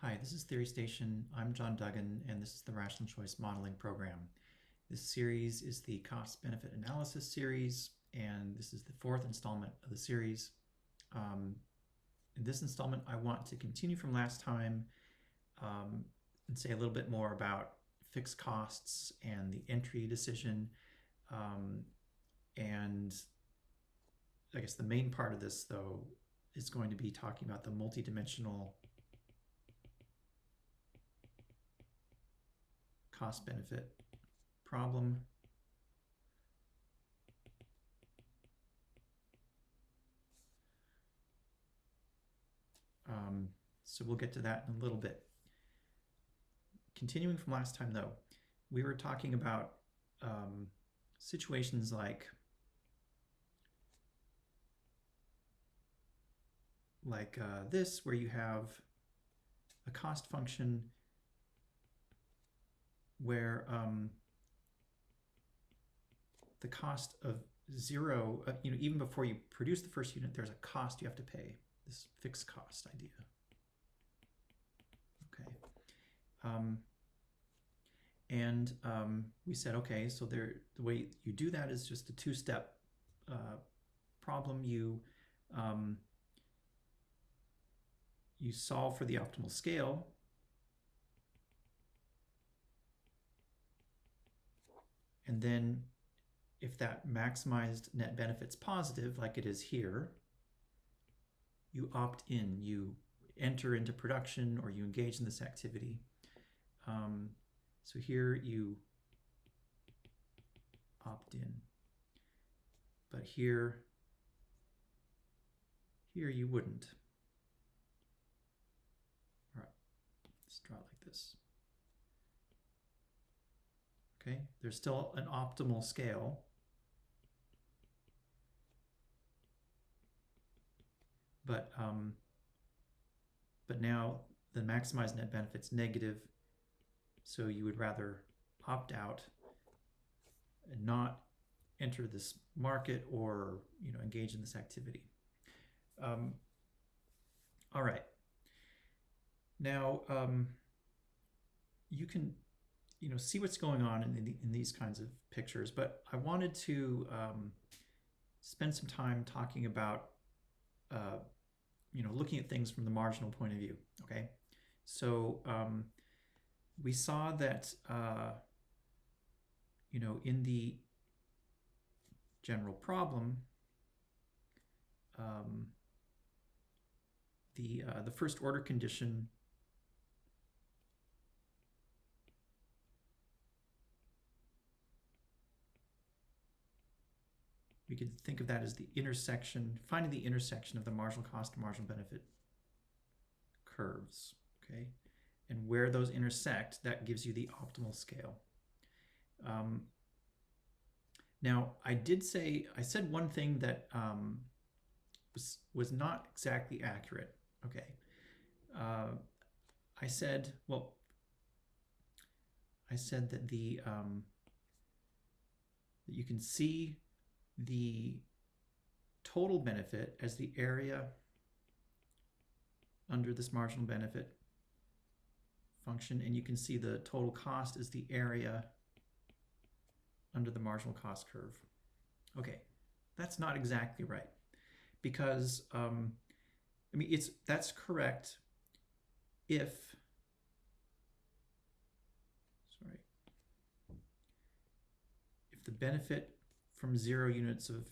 Hi, this is TheoryStation. I'm John Duggan, and this is the Rational Choice Modeling Program. This series is the Cost-Benefit Analysis series, and this is the fourth installment of the series. In this installment, I want to continue from last time and say a little bit more about fixed costs and the entry decision. And I guess the main part of this, though, is going to be talking about the multidimensional cost-benefit problem. So we'll get to that in a little bit. Continuing from last time, though, we were talking about situations like this, where you have a cost function where the cost of zero, even before you produce the first unit, there's a cost you have to pay, this fixed cost idea. Okay. We said, okay, so the way you do that is just a two-step problem. You solve for the optimal scale, and then if that maximized net benefit's positive, like it is here, you opt in, you enter into production, or you engage in this activity. So here you opt in, but here you wouldn't. All right, let's draw it like this. Okay, there's still an optimal scale, but now the maximized net benefit's negative, so you would rather opt out and not enter this market or engage in this activity. All right. Now you can see what's going on in these kinds of pictures, but I wanted to spend some time talking about looking at things from the marginal point of view. Okay, so we saw that in the general problem, the first order condition we could think of that as the intersection, finding the intersection of the marginal cost and marginal benefit curves, okay? And where those intersect, that gives you the optimal scale. Now, I said one thing that was not exactly accurate, okay? I said that that you can see the total benefit as the area under this marginal benefit function, and you can see the total cost as the area under the marginal cost curve. Okay, that's not exactly right, because that's correct if the benefit from 0 units of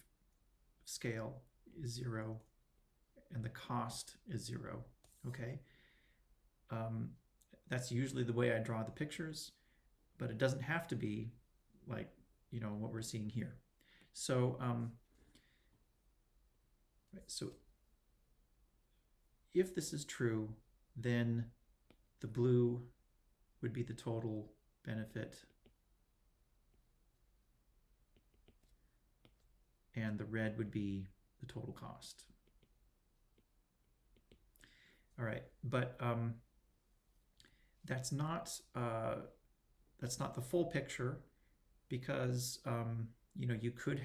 scale is 0 and the cost is 0, okay? That's usually the way I draw the pictures, but it doesn't have to be like what we're seeing here. So so if this is true, then the blue would be the total benefit and the red would be the total cost. All right, but that's not the full picture, because you could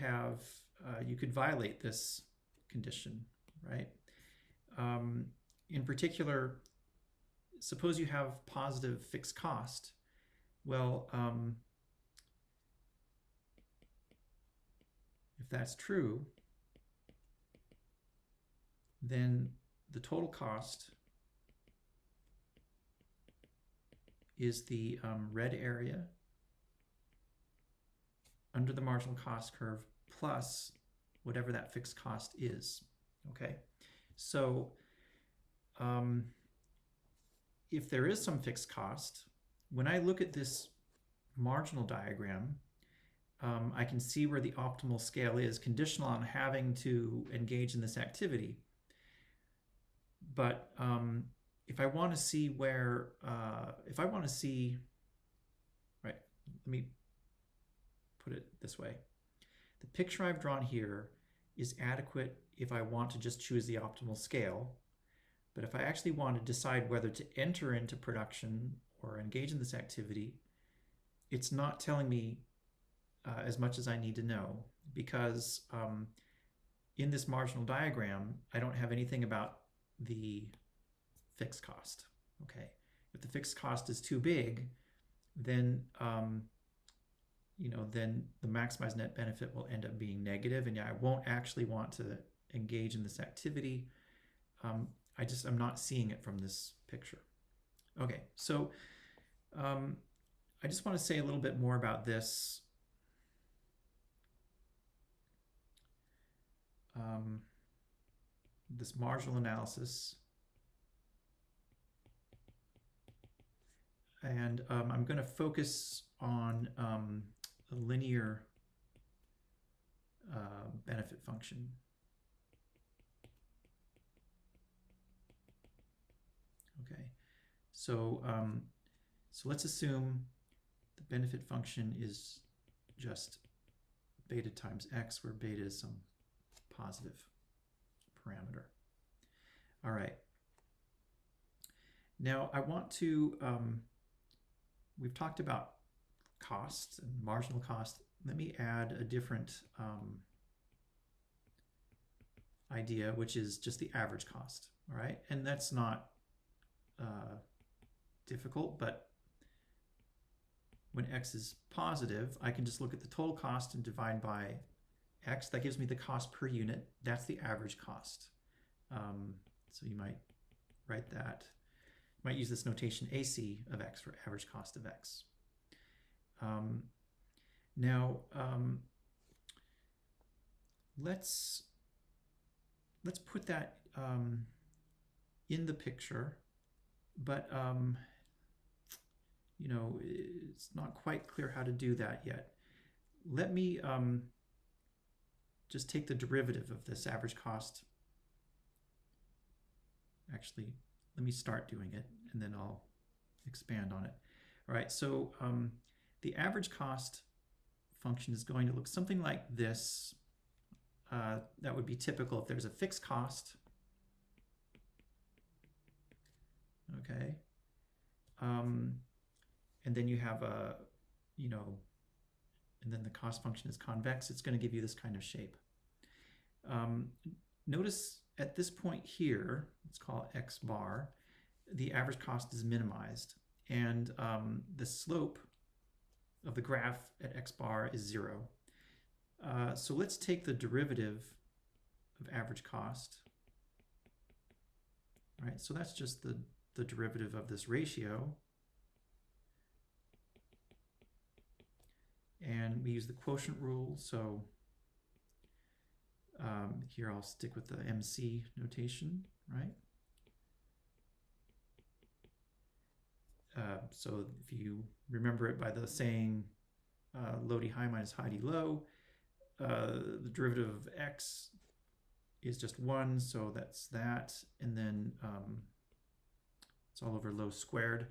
violate this condition, right? In particular, suppose you have positive fixed cost. Well, if that's true, then the total cost is the red area under the marginal cost curve plus whatever that fixed cost is. Okay, so if there is some fixed cost, when I look at this marginal diagram, I can see where the optimal scale is, conditional on having to engage in this activity. But if I want to see where, if I want to see, right, let me put it this way. The picture I've drawn here is adequate if I want to just choose the optimal scale. But if I actually want to decide whether to enter into production or engage in this activity, it's not telling me as much as I need to know, because in this marginal diagram, I don't have anything about the fixed cost. Okay, if the fixed cost is too big, then then the maximized net benefit will end up being negative, and I won't actually want to engage in this activity. I'm not seeing it from this picture. Okay, so I just want to say a little bit more about this. This marginal analysis. And I'm going to focus on a linear benefit function. Okay, so let's assume the benefit function is just beta times x, where beta is some positive parameter. All right. Now I want to, we've talked about costs and marginal cost. Let me add a different idea, which is just the average cost. All right, and that's not difficult, but when x is positive, I can just look at the total cost and divide by x. That gives me the cost per unit. That's the average cost. So you might write that. You might use this notation AC of x for average cost of x. Now let's put that in the picture, but it's not quite clear how to do that yet. Let me just take the derivative of this average cost. Actually, let me start doing it, and then I'll expand on it. All right, so the average cost function is going to look something like this. That would be typical if there's a fixed cost. Okay. And then you have a, and then the cost function is convex. It's going to give you this kind of shape. Notice at this point here, let's call it x bar, the average cost is minimized, and the slope of the graph at x bar is 0. So let's take the derivative of average cost. All right, so that's just the derivative of this ratio. And we use the quotient rule, so here I'll stick with the MC notation, right? So if you remember it by the saying low d high minus high d low, the derivative of x is just 1, so that's that, and then it's all over low squared.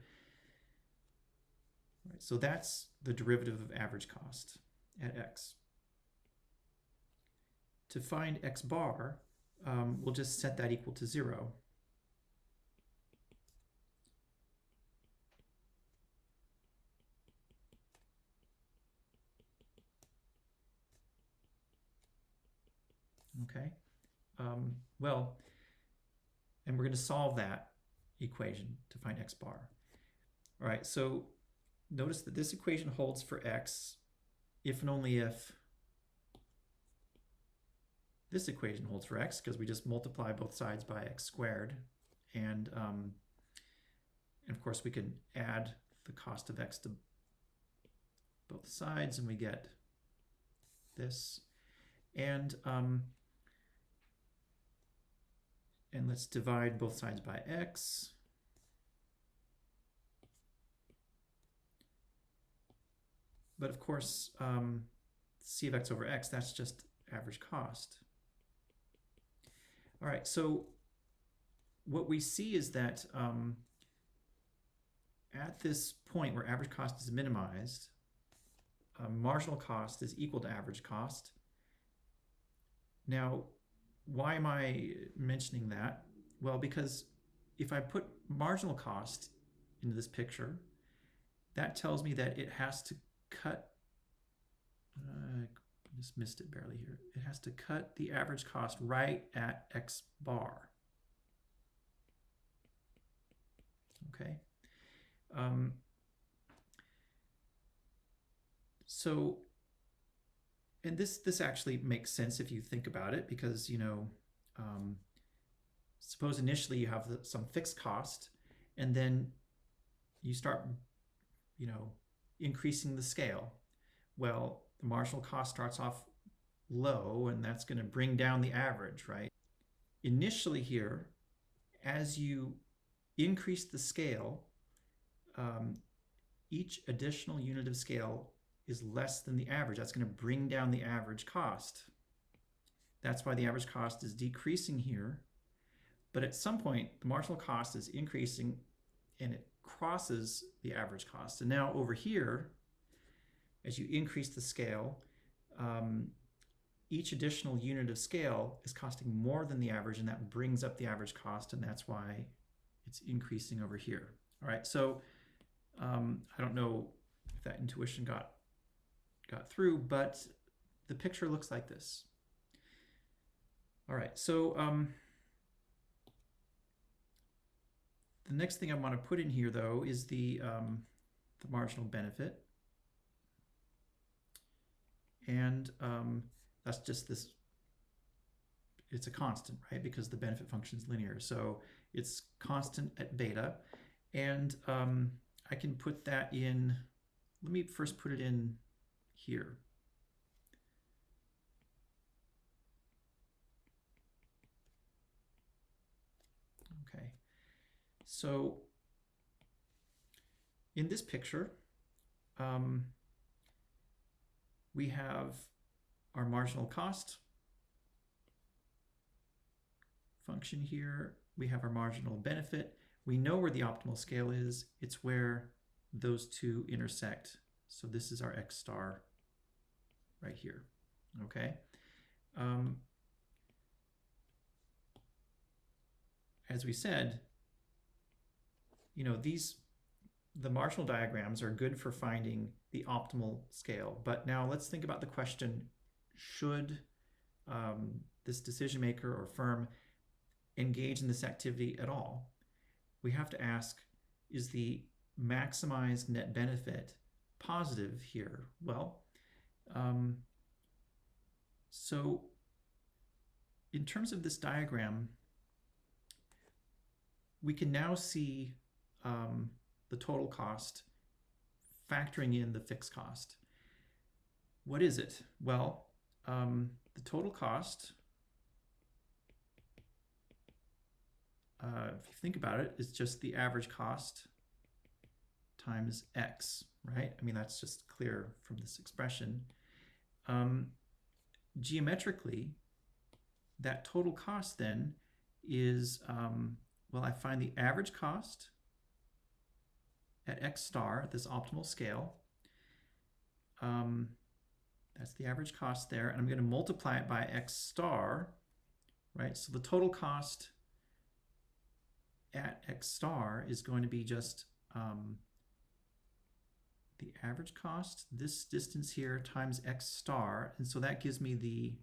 Right, so that's the derivative of average cost at x. To find x bar, we'll just set that equal to 0. Okay, well, and we're going to solve that equation to find x bar. All right, so notice that this equation holds for x if and only if this equation holds for x, because we just multiply both sides by x squared. And of course, we can add the cost of x to both sides, and we get this. And let's divide both sides by x. But of course, c of x over x, that's just average cost. All right, so what we see is that at this point where average cost is minimized, marginal cost is equal to average cost. Now, why am I mentioning that? Well, because if I put marginal cost into this picture, that tells me that it has to cut, I just missed it barely here. It has to cut the average cost right at x bar. Okay. So, and this actually makes sense if you think about it, because, you know, suppose initially you have some fixed cost, and then you start, you know, increasing the scale. Well, the marginal cost starts off low, and that's going to bring down the average, right? Initially here, as you increase the scale, each additional unit of scale is less than the average. That's going to bring down the average cost. That's why the average cost is decreasing here. But at some point, the marginal cost is increasing, and it crosses the average cost. And now over here, as you increase the scale, each additional unit of scale is costing more than the average, and that brings up the average cost, and that's why it's increasing over here. All right, so I don't know if that intuition got through, but the picture looks like this. All right, so the next thing I want to put in here, though, is the marginal benefit. And that's just this, it's a constant, right? Because the benefit function is linear. So it's constant at beta. And I can put that in, let me first put it in here. Okay. So in this picture, we have our marginal cost function here. We have our marginal benefit. We know where the optimal scale is. It's where those two intersect. So this is our x star right here. Okay. As we said, you know, the marginal diagrams are good for finding the optimal scale. But now let's think about the question, should this decision maker or firm engage in this activity at all? We have to ask, is the maximized net benefit positive here? Well, so in terms of this diagram, we can now see the total cost factoring in the fixed cost. What is it? Well, the total cost, if you think about it, is just the average cost times x, right? I mean, that's just clear from this expression. Geometrically, that total cost then is, well, I find the average cost at x star at this optimal scale. That's the average cost there, and I'm going to multiply it by x star, right? So the total cost at x star is going to be just the average cost, this distance here, times x star, and so that gives me the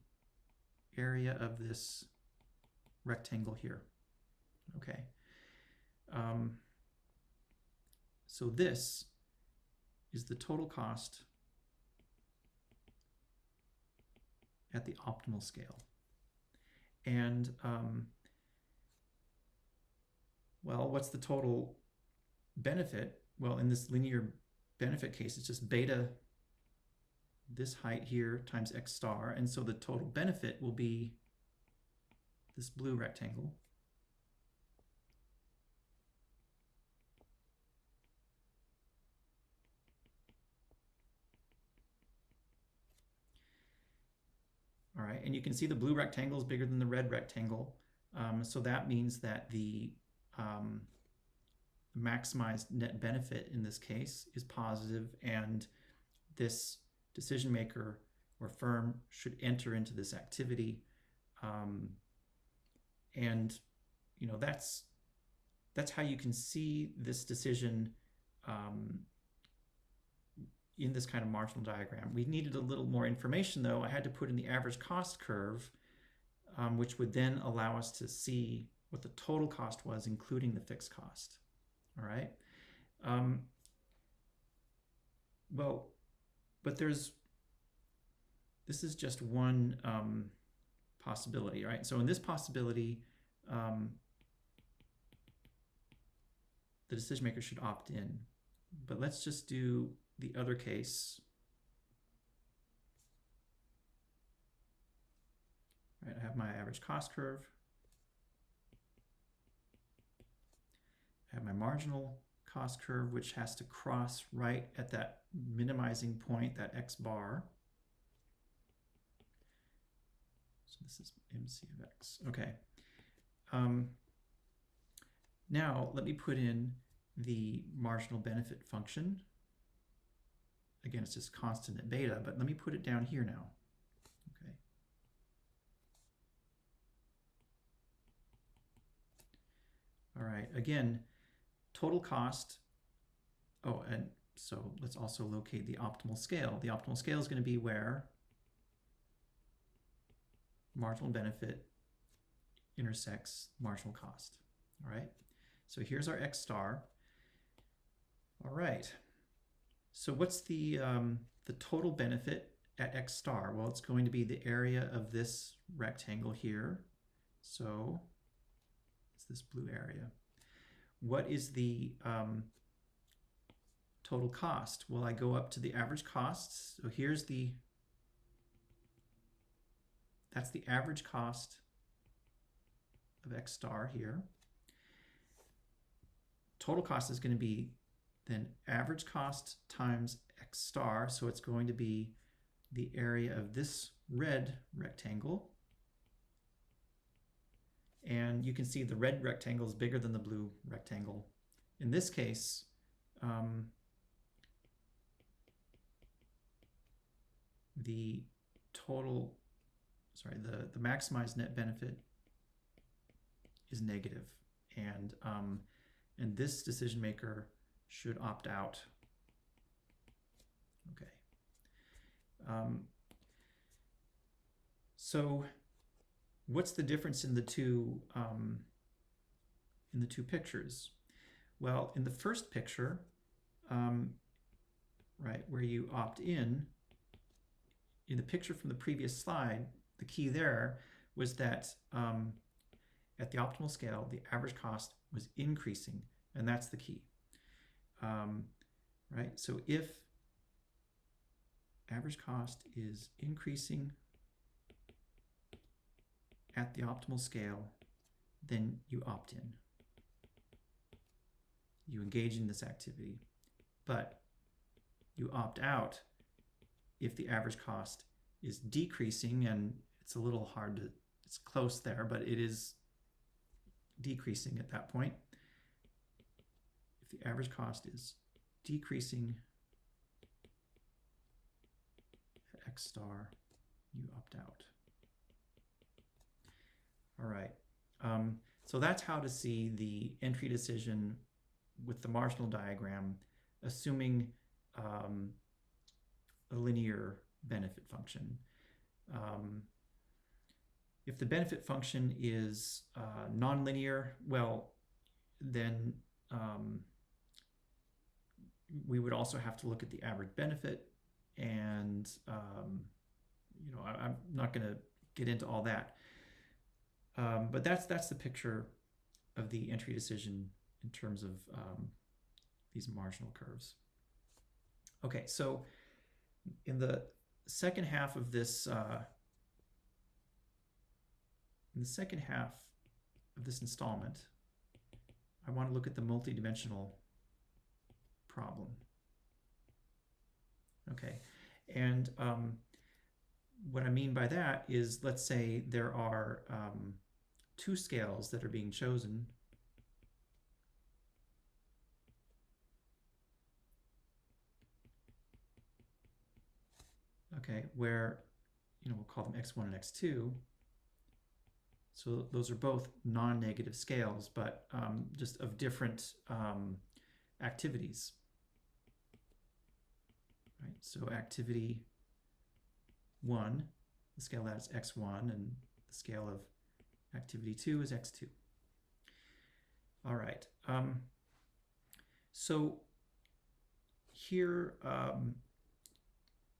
area of this rectangle here. Okay. So this is the total cost at the optimal scale. And, well, what's the total benefit? Well, in this linear benefit case, it's just beta, this height here, times x star. And so the total benefit will be this blue rectangle. All right, and you can see the blue rectangle is bigger than the red rectangle. So that means that the maximized net benefit in this case is positive, and this decision maker or firm should enter into this activity. And you know, that's how you can see this decision in this kind of marginal diagram. We needed a little more information though. I had to put in the average cost curve, which would then allow us to see what the total cost was, including the fixed cost. All right. Well, but this is just one possibility, right? So in this possibility, the decision maker should opt in. But let's just do the other case. All right, I have my average cost curve. I have my marginal cost curve, which has to cross right at that minimizing point, that x bar. So this is MC of x. Okay. Now let me put in the marginal benefit function. Again, it's just constant at beta, but let me put it down here now. Okay. All right, again, total cost. Oh, and so let's also locate the optimal scale. The optimal scale is going to be where marginal benefit intersects marginal cost. All right, so here's our x star. All right, so what's the total benefit at x star? Well, it's going to be the area of this rectangle here. So it's this blue area. What is the total cost? Well, I go up to the average costs. So here's that's the average cost of x star here. Total cost is going to be then average cost times x star. So it's going to be the area of this red rectangle. And you can see the red rectangle is bigger than the blue rectangle. In this case, the maximized net benefit is negative, and this decision maker should opt out. Okay. So what's the difference in the two pictures? Well, in the first picture, right, where you opt in the picture from the previous slide, the key there was that at the optimal scale, the average cost was increasing, and that's the key. Right, so if average cost is increasing at the optimal scale, then you opt in. You engage in this activity, but you opt out if the average cost is decreasing, and it's a little hard to, it's close there, but it is decreasing at that point. If the average cost is decreasing at x star, you opt out. All right, so that's how to see the entry decision with the marginal diagram, assuming a linear benefit function. If the benefit function is nonlinear, well, then we would also have to look at the average benefit, and I'm not going to get into all that. But that's the picture of the entry decision in terms of these marginal curves. Okay, so in the second half of this installment, I want to look at the multidimensional problem. Okay, and what I mean by that is, let's say there are two scales that are being chosen. Okay, where we'll call them x1 and x2. So those are both non-negative scales, but just of different activities. Right, so activity 1, the scale of that is x1, and the scale of activity 2 is x2. All right. So here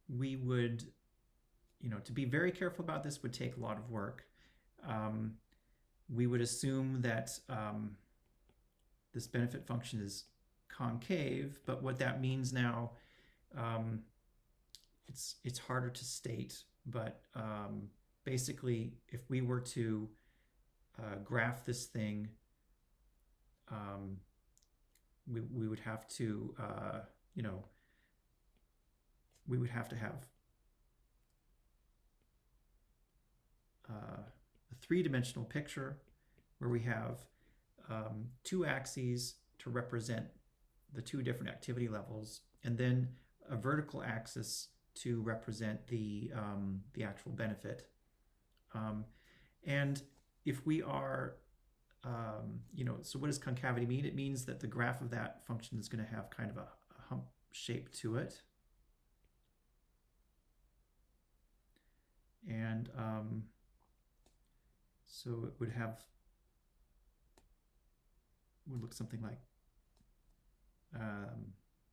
we would, to be very careful about this would take a lot of work. We would assume that this benefit function is concave, but what that means now, it's harder to state, but basically if we were to graph this thing, we would have to we would have to have a three-dimensional picture where we have two axes to represent the two different activity levels, and then a vertical axis to represent the actual benefit. And if we are, so what does concavity mean? It means that the graph of that function is going to have kind of a hump shape to it. And so it would look something like,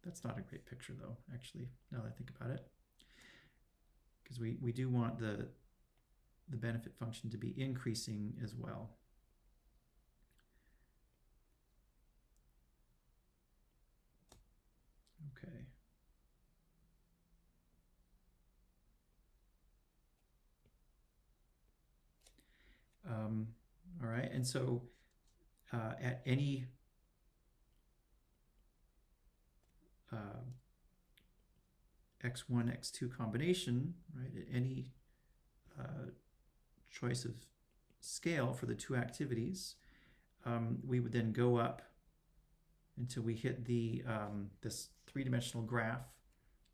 that's not a great picture though, actually, now that I think about it, because we do want the benefit function to be increasing as well. Okay. All right, and so at any x1, x2 combination, right, at any choice of scale for the two activities, we would then go up until we hit the this three-dimensional graph,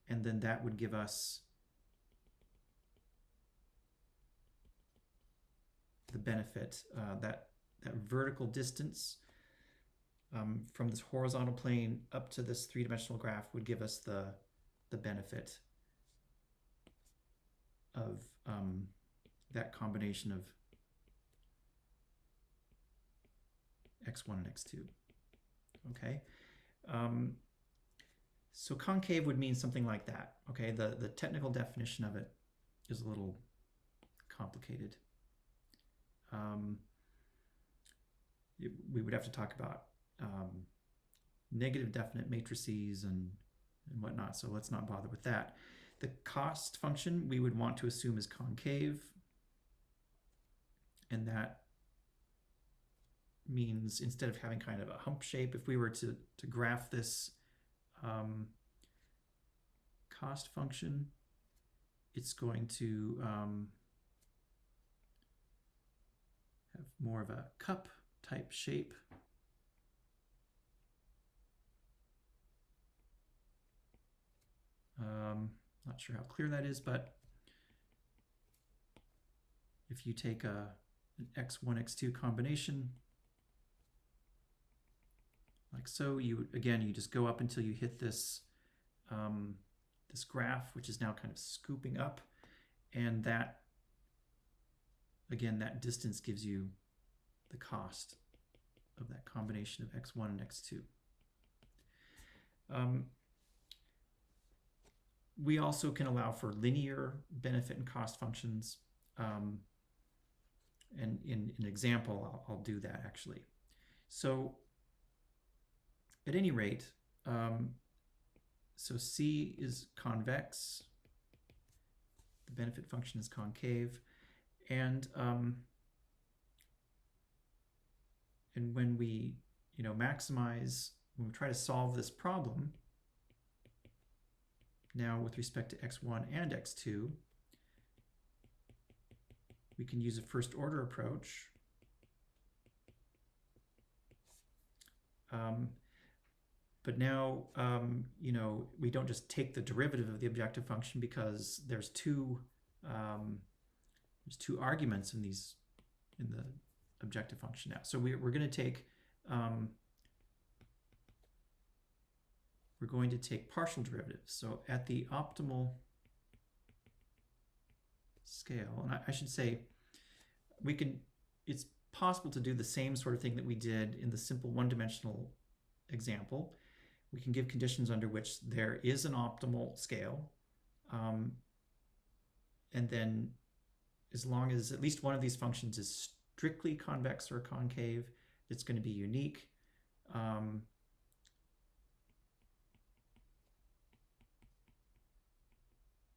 and then that would give us the benefit, that vertical distance from this horizontal plane up to this three-dimensional graph would give us the benefit of that combination of x1 and x2. Okay, so concave would mean something like that. Okay, the technical definition of it is a little complicated. We would have to talk about negative definite matrices and whatnot, so let's not bother with that. The cost function we would want to assume is concave, and that means instead of having kind of a hump shape, if we were to graph this cost function, it's going to have more of a cup type shape. Not sure how clear that is, but if you take an x1, x2 combination, like so, you just go up until you hit this this graph, which is now kind of scooping up, and that, again, that distance gives you the cost of that combination of x1 and x2. We also can allow for linear benefit and cost functions. And in an example, I'll do that actually. So at any rate, so C is convex, the benefit function is concave, and when we maximize, when we try to solve this problem, now with respect to x1 and x2, we can use a first order approach. But now, we don't just take the derivative of the objective function, because there's two arguments in the objective function now. So we're going to take partial derivatives. So at the optimal scale, and I should say, it's possible to do the same sort of thing that we did in the simple one-dimensional example. We can give conditions under which there is an optimal scale, and then as long as at least one of these functions is strictly convex or concave, it's going to be unique.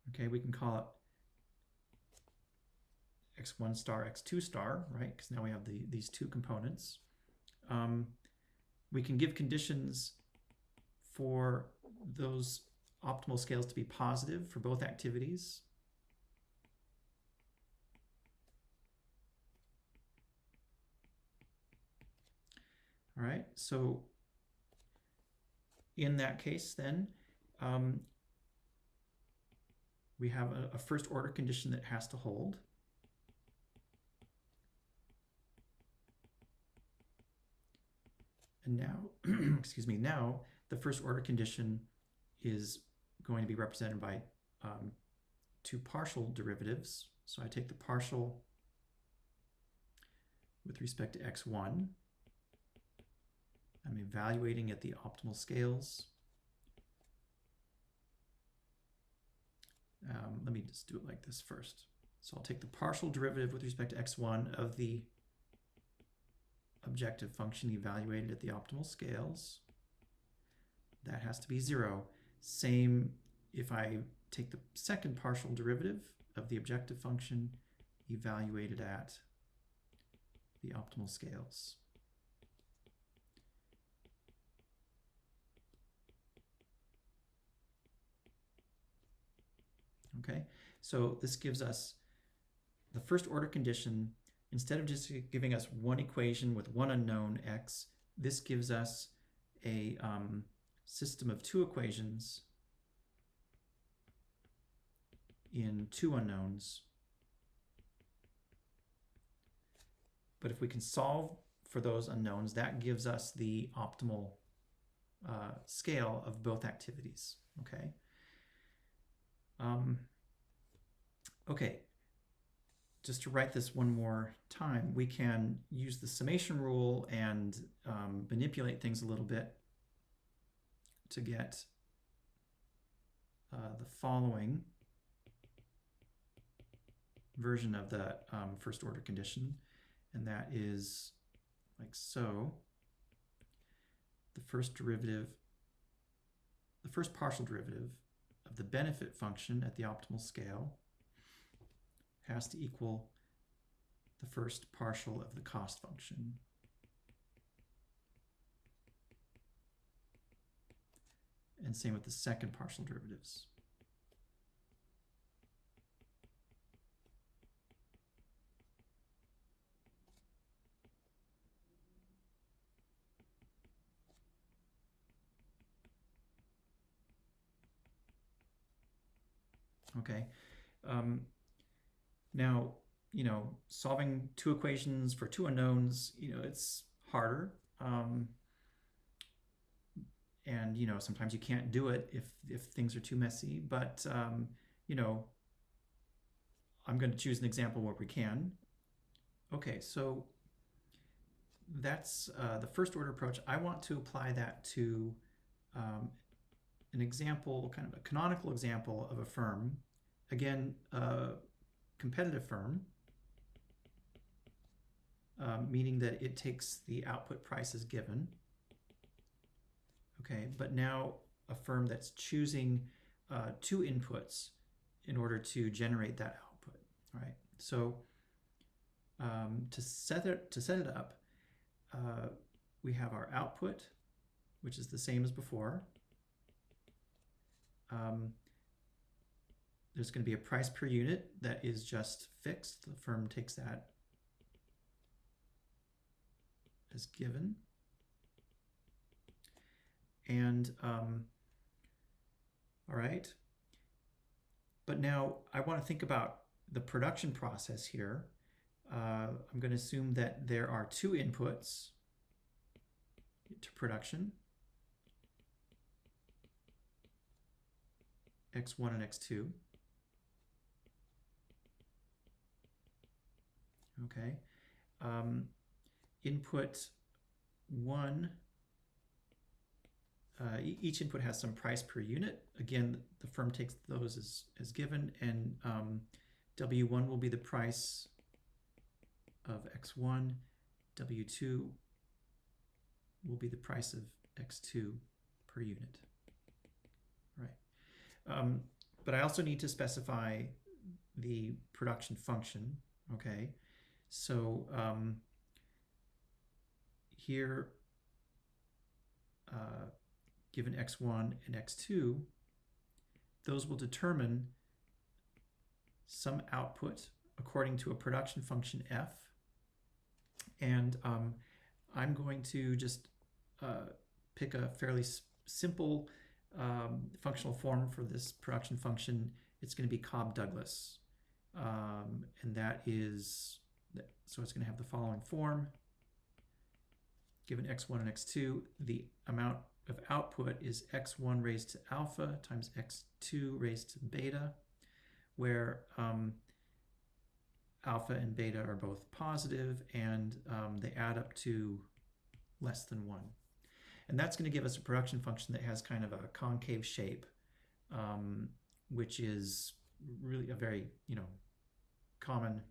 Okay, we can call it x1 star, x2 star, right? Because now we have these two components. We can give conditions for those optimal scales to be positive for both activities. All right, so in that case then, we have a first order condition that has to hold. And now, excuse me, now the first order condition is going to be represented by two partial derivatives. So I take the partial with respect to x1. I'm evaluating at the optimal scales. Let me just do it like this first. So I'll take the partial derivative with respect to x1 of the objective function evaluated at the optimal scales. That has to be 0. Same if I take the second partial derivative of the objective function evaluated at the optimal scales. Okay, so this gives us the first order condition. Instead of just giving us one equation with one unknown x, this gives us a system of two equations in two unknowns. But if we can solve for those unknowns, that gives us the optimal scale of both activities. Okay. Okay. Just to write this one more time, we can use the summation rule and manipulate things a little bit to get the following version of the first order condition, and that is like so. The first partial derivative of the benefit function at the optimal scale has to equal the first partial of the cost function. And same with the second partial derivatives. Okay. Now, solving two equations for two unknowns, it's harder. And, sometimes you can't do it if things are too messy. But, I'm going to choose an example where we can. Okay, so that's the first order approach. I want to apply that to an example, kind of a canonical example of a firm. Again, a competitive firm, meaning that it takes the output price as given. Okay, but now a firm that's choosing two inputs in order to generate that output. All right, so to set it up, we have our output, which is the same as before. There's going to be a price per unit that is just fixed. The firm takes that as given. And all right, but now I want to think about the production process here. I'm going to assume that there are two inputs to production, x1 and x2. Okay, input 1, each input has some price per unit. Again, the firm takes those as given, and W1 will be the price of x1, W2 will be the price of x2 per unit. Right. But I also need to specify the production function. Okay, so here, given x1 and x2, those will determine some output according to a production function f. And I'm going to just pick a fairly simple functional form for this production function. It's going to be Cobb-Douglas. And that is, so it's going to have the following form. Given x1 and x2, the amount of output is x1 raised to alpha times x2 raised to beta, where alpha and beta are both positive, and they add up to less than 1. And that's going to give us a production function that has kind of a concave shape, which is really a very, common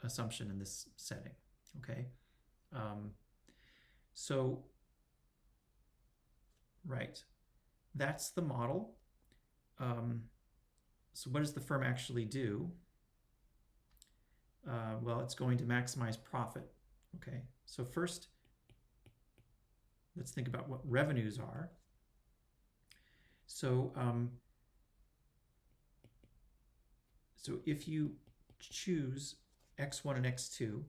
assumption in this setting. Okay, so right, that's the model. So what does the firm actually do? Well, it's going to maximize profit. Okay, so first, let's think about what revenues are. So, so if you choose x1 and x2,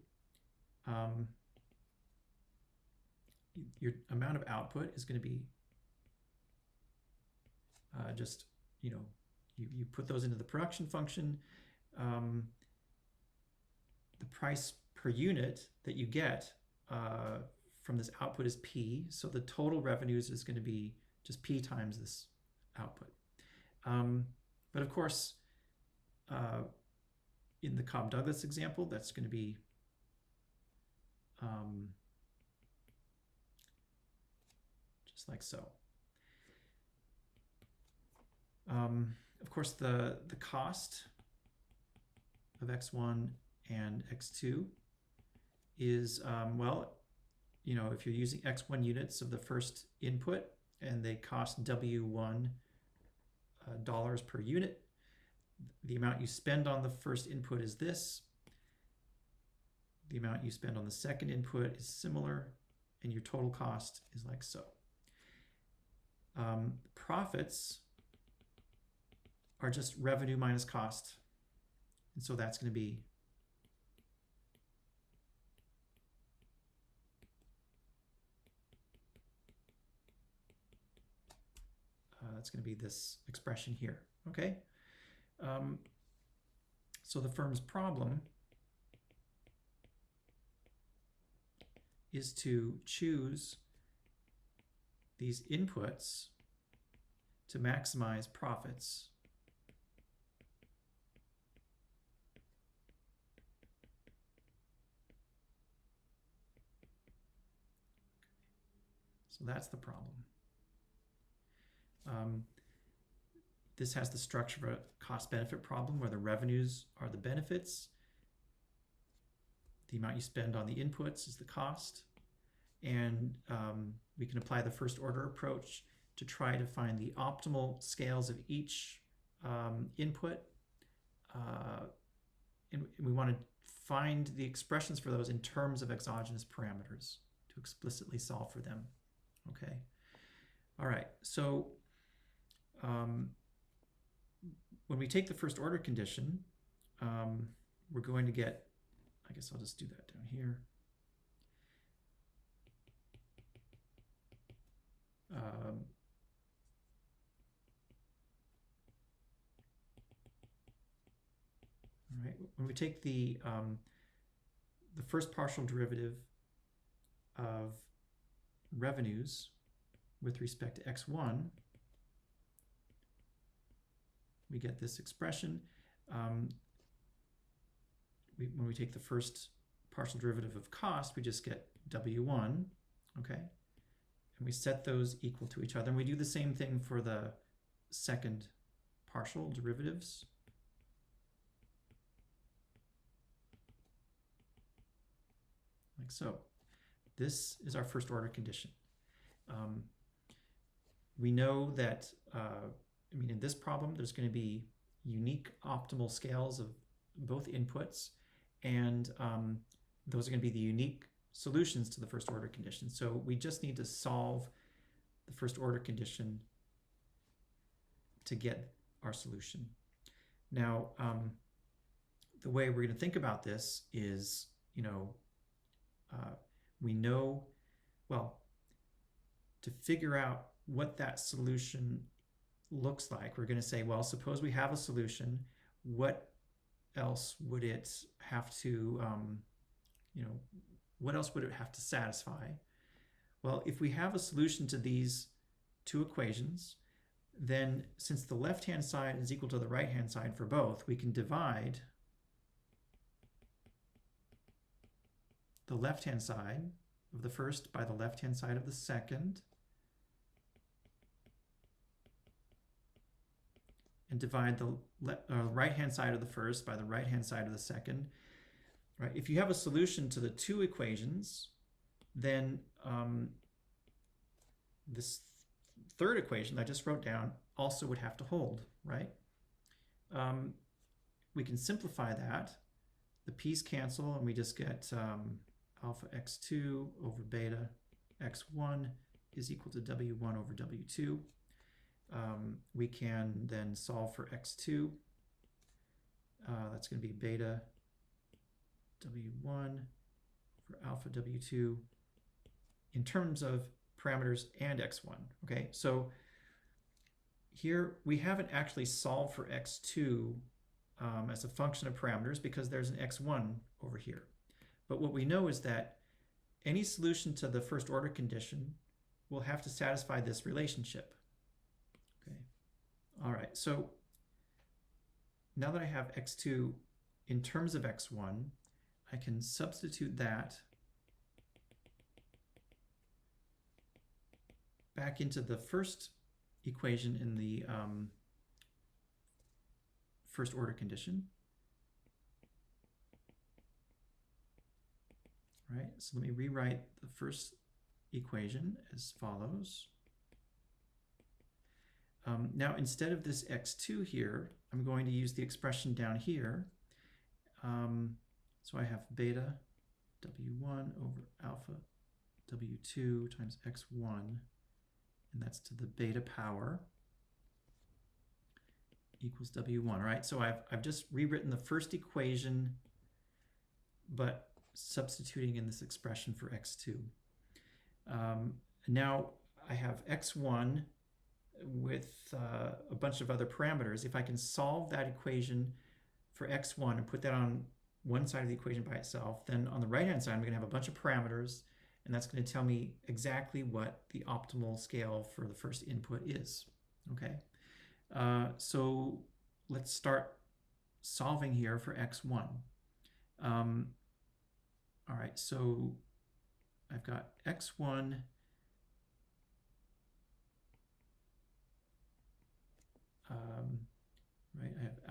your amount of output is going to be just, you put those into the production function. The price per unit that you get from this output is P, so the total revenues is going to be just P times this output. But of course, in the Cobb-Douglas example, that's going to be just like so. Of course, the cost of x1 and x2 is, well, if you're using x1 units of the first input and they cost W1 dollars per unit, the amount you spend on the first input is this. The amount you spend on the second input is similar, and your total cost is like so. Profits are just revenue minus cost, and so that's going to be this expression here. Okay, so the firm's problem is to choose these inputs to maximize profits. So that's the problem. This has the structure of a cost-benefit problem where the revenues are the benefits, the amount you spend on the inputs is the cost, and we can apply the first order approach to try to find the optimal scales of each input, and we want to find the expressions for those in terms of exogenous parameters to explicitly solve for them. Okay. All right. So when we take the first order condition, we're going to get, I guess I'll just do that down here. All right. When we take the first partial derivative of revenues with respect to x1, we get this expression. When we take the first partial derivative of cost, we just get w1, okay? And we set those equal to each other. And we do the same thing for the second partial derivatives. Like so. This is our first order condition. We know that, in this problem, there's going to be unique optimal scales of both inputs, and those are going to be the unique solutions to the first order condition. So we just need to solve the first order condition to get our solution. Now, the way we're going to think about this is, we know, well, to figure out what that solution looks like, we're going to say, well, suppose we have a solution, what else would it have to, what else would it have to satisfy? Well, if we have a solution to these two equations, then since the left-hand side is equal to the right-hand side for both, we can divide the left-hand side of the first by the left-hand side of the second, and divide the right-hand side of the first by the right-hand side of the second. Right? If you have a solution to the two equations, then this third equation that I just wrote down also would have to hold, right? We can simplify that. The p's cancel, and we just get alpha x2 over beta x1 is equal to w1 over w2. We can then solve for x2. That's going to be beta w1 over alpha w2 in terms of parameters and x1. Okay, so here we haven't actually solved for x2 as a function of parameters because there's an x1 over here. But what we know is that any solution to the first order condition will have to satisfy this relationship. Okay. All right, so now that I have x2 in terms of x1, I can substitute that back into the first equation in the first order condition. All right, so let me rewrite the first equation as follows. Now, instead of this x2 here, I'm going to use the expression down here. So I have beta w1 over alpha w2 times x1, and that's to the beta power equals w1. All right, so I've just rewritten the first equation, but substituting in this expression for x2. Now I have x1 with a bunch of other parameters. If I can solve that equation for x1 and put that on one side of the equation by itself, then on the right-hand side, I'm going to have a bunch of parameters, and that's going to tell me exactly what the optimal scale for the first input is. Okay, so let's start solving here for x1. All right, so I've got x1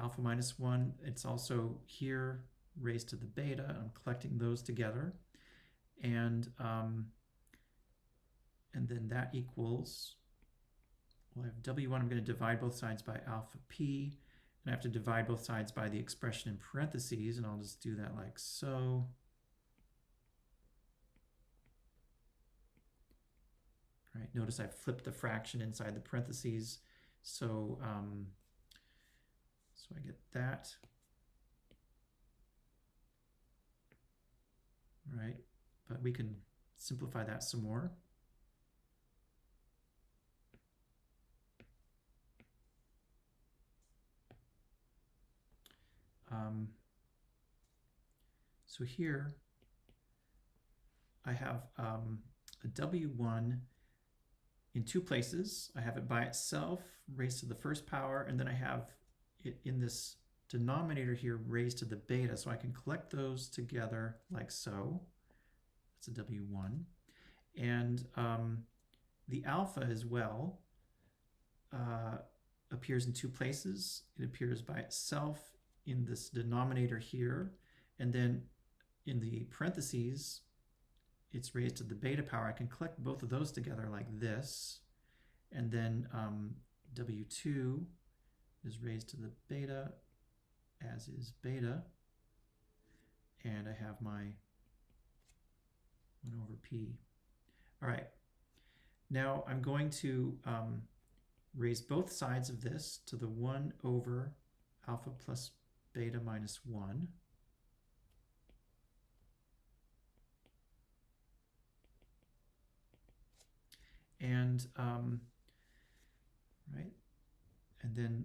alpha minus 1. It's also here raised to the beta. I'm collecting those together. And then that equals, well, I have W1. I'm going to divide both sides by alpha P. And I have to divide both sides by the expression in parentheses. And I'll just do that like so. All right, notice I've flipped the fraction inside the parentheses. So, so I get that. All right, but we can simplify that some more. So here I have a W1 in two places. I have it by itself raised to the first power, and then I have it in this denominator here raised to the beta. So I can collect those together like so. That's a W1. And the alpha as well appears in two places. It appears by itself in this denominator here, and then in the parentheses, it's raised to the beta power. I can collect both of those together like this, and then W2 is raised to the beta, as is beta, and I have my 1 over P. All right, now I'm going to raise both sides of this to the 1 over alpha plus beta minus 1. And right, and then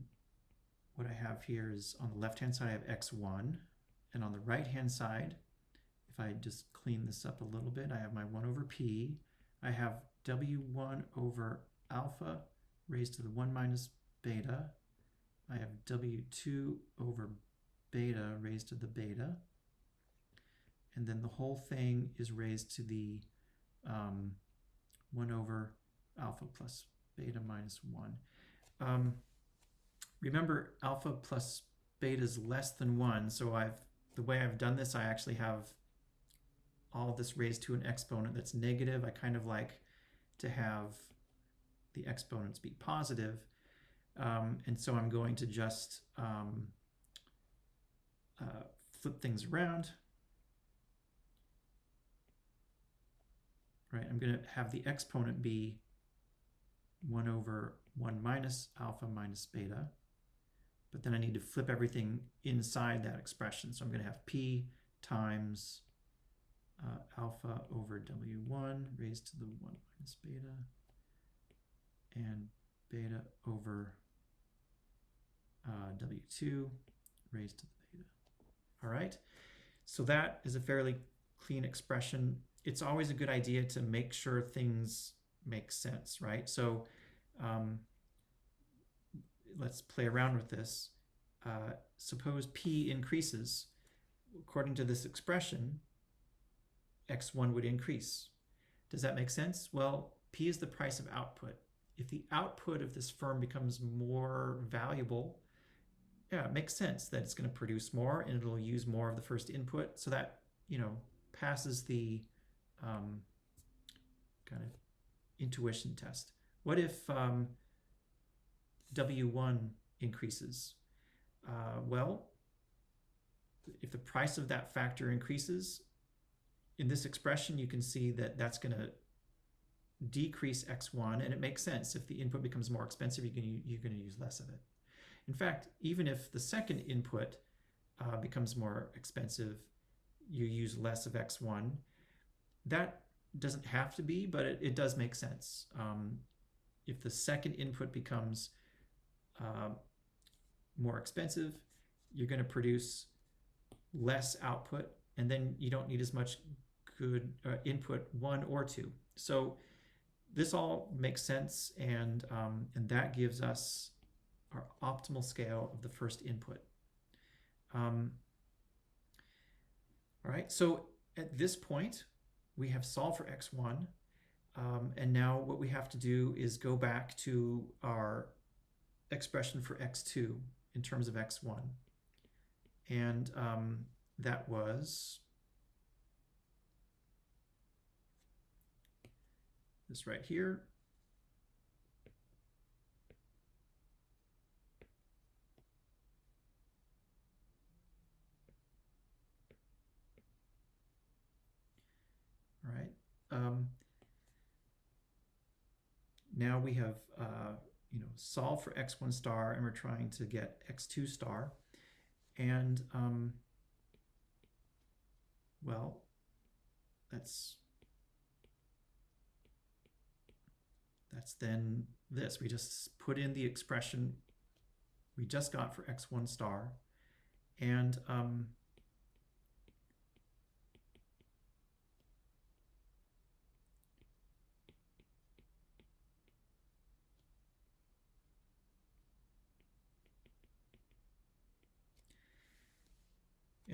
what I have here is on the left-hand side I have x1, and on the right-hand side, if I just clean this up a little bit, I have my 1 over p. I have w1 over alpha raised to the 1 minus beta. I have w2 over beta raised to the beta. And then the whole thing is raised to the 1 over alpha plus beta minus 1. Remember, alpha plus beta is less than 1, so the way I've done this, I actually have all of this raised to an exponent that's negative. I kind of like to have the exponents be positive, and so I'm going to just flip things around. Right, I'm going to have the exponent be 1 over 1 minus alpha minus beta, but then I need to flip everything inside that expression. So I'm going to have p times alpha over w1 raised to the 1 minus beta, and beta over w2 raised to the beta. All right, so that is a fairly clean expression. It's always a good idea to make sure things make sense, right? So let's play around with this. Suppose p increases. According to this expression, x1 would increase. Does that make sense? Well, p is the price of output. If the output of this firm becomes more valuable, yeah, it makes sense that it's going to produce more and it'll use more of the first input. So that, you know, passes the kind of intuition test. What if W1 increases? Well, if the price of that factor increases, in this expression, you can see that that's going to decrease x1, and it makes sense. If the input becomes more expensive, you're going to use less of it. In fact, even if the second input becomes more expensive, you use less of x1. That doesn't have to be, but it does make sense. If the second input becomes more expensive, you're going to produce less output, and then you don't need as much good input 1 or 2. So this all makes sense, and that gives us our optimal scale of the first input. All right, so at this point, we have solved for x1, and now what we have to do is go back to our expression for x2 in terms of x1. And that was this right here. All right. Now we have solve for x1 star, and we're trying to get x2 star. And well, that's then this. We just put in the expression we just got for x1 star, and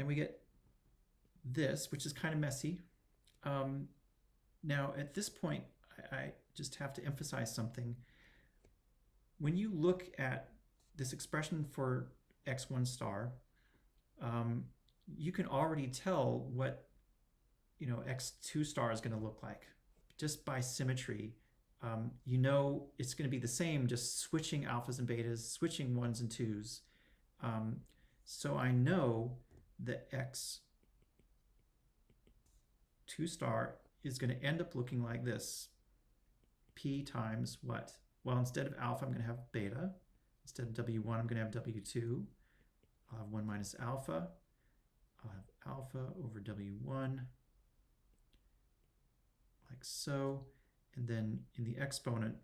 we get this, which is kind of messy. Now, at this point, I just have to emphasize something. When you look at this expression for x1 star, you can already tell what x2 star is going to look like just by symmetry. You know it's going to be the same, just switching alphas and betas, switching 1s and 2s. So I know that x2 star is going to end up looking like this. P times what? Well, instead of alpha, I'm going to have beta. Instead of W1, I'm going to have W2. I'll have 1 minus alpha. I'll have alpha over W1, like so. And then in the exponent,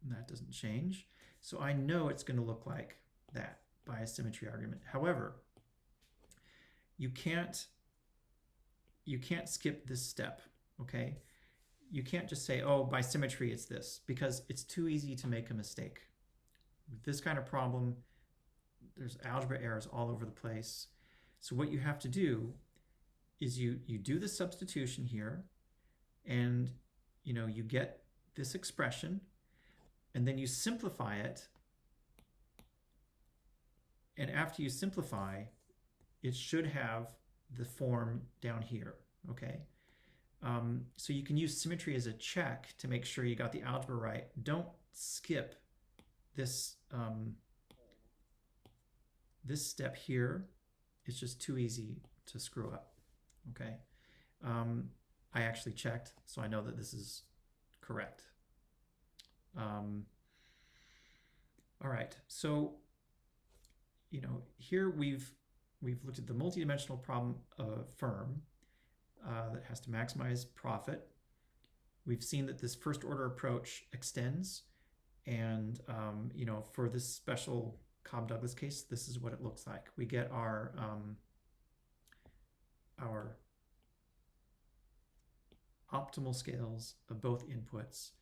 that doesn't change. So I know it's going to look like that by a symmetry argument. However, you can't skip this step, okay? You can't just say, oh, by symmetry it's this, because it's too easy to make a mistake. With this kind of problem, there's algebra errors all over the place. So what you have to do is you do the substitution here, and you get this expression, and then you simplify it. And after you simplify, it should have the form down here, okay? So you can use symmetry as a check to make sure you got the algebra right. Don't skip this, this step here. It's just too easy to screw up, okay? I actually checked, so I know that this is correct. All right, so here we've looked at the multidimensional problem of a firm that has to maximize profit. We've seen that this first order approach extends, and for this special Cobb-Douglas case, this is what it looks like. We get our optimal scales of both inputs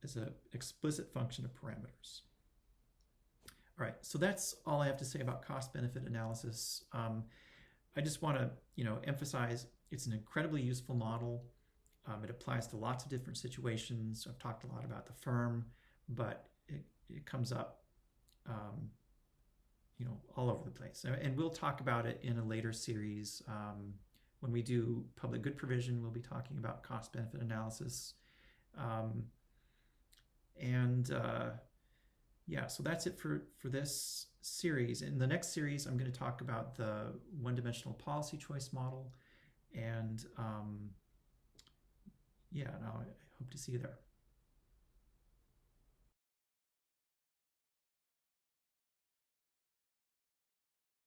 as an explicit function of parameters. All right, so that's all I have to say about cost-benefit analysis. I just want to, emphasize it's an incredibly useful model. It applies to lots of different situations. I've talked a lot about the firm, but it comes up, all over the place. And we'll talk about it in a later series. When we do public good provision, we'll be talking about cost-benefit analysis. Yeah, so that's it for this series. In the next series, I'm going to talk about the one-dimensional policy choice model. And yeah, I hope to see you there.